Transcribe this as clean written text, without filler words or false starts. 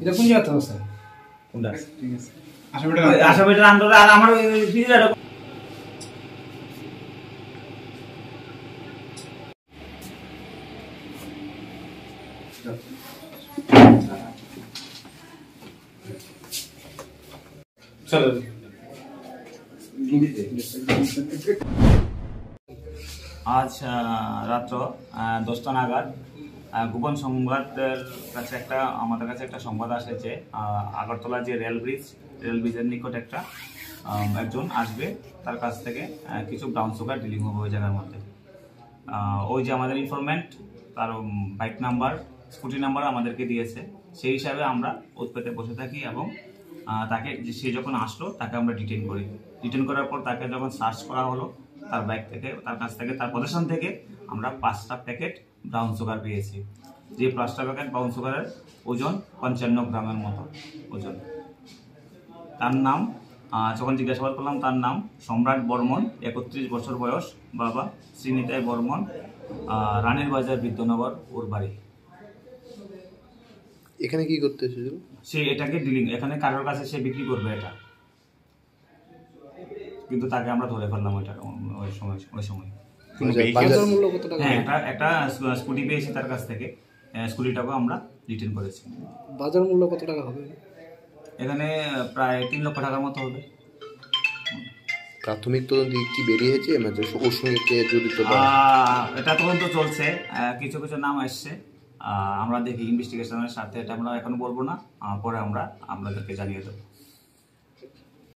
এটা কোন জায়গা থেকে স্যার? কোনটা? ঠিক আছে। আসামিটার আন্দোলন আর আমার ফিজিক্যাল চলো আজ রাত্র 10টা নাগাদ গোপন সংবাদের কাছে আমাদের কাছে একটা সংবাদ এসেছে। আগরতলা যে রেল ব্রিজের নিকট একজন আসবে, তার কাছ থেকে কিছু ব্রাউন সুগার ডিলিং হবে ওই জায়গার মধ্যে। ওই যে আমাদের ইনফরমেন্ট, তার বাইক নাম্বার, স্কুটি নাম্বার আমাদেরকে দিয়েছে। সেই হিসাবে আমরা ওত পেতে বসে থাকি এবং তাকে সে যখন আসলো তাকে আমরা ডিটেইন করি। ডিটেইন করার পর তাকে যখন সার্চ করা হলো, তার বাইক থেকে, তার কাছ থেকে, তার পজিশন থেকে আমরা 5টা প্যাকেট ব্রাউন সুগার পেয়েছি। যে 5টা প্যাকেট ব্রাউন সুগারের ওজন 55 গ্রামের মতো ওজন। তার নাম যখন জিজ্ঞাসাবাদ করলাম, তার নাম সম্রাট বর্মন, 31 বছর বয়স, বাবা শ্রীনিতাই বর্মন, রানীর বাজার বিদ্যানগর ওর বাড়ি। এখানে কি করতে এসেছিল? সে এটাকে ডিলিং, এখানে কারোর কাছে সে বিক্রি করবে এটা, কিন্তু তাকে আমরা ধরে ফেললাম ওই সময়। হ্যাঁ, একটা স্কুটি পেয়েছি তার কাছ থেকে, স্কুটিটাকে আমরা রিটার্ন করেছি। বাজার মূল্য কত টাকা হবে? এখানে প্রায় 3 লক্ষ টাকার মতো হবে। প্রাথমিক তদন্ত কি বেরিয়েছে ওর সঙ্গে কে জড়িত? এটা তদন্ত চলছে, কিছু কিছু নাম আসছে। আমরা দেখি ইনভেস্টিগেশনের সাথে, এটা আমরা এখন বলবো না, পরে আমরা আপনাদেরকে জানিয়ে দেবো।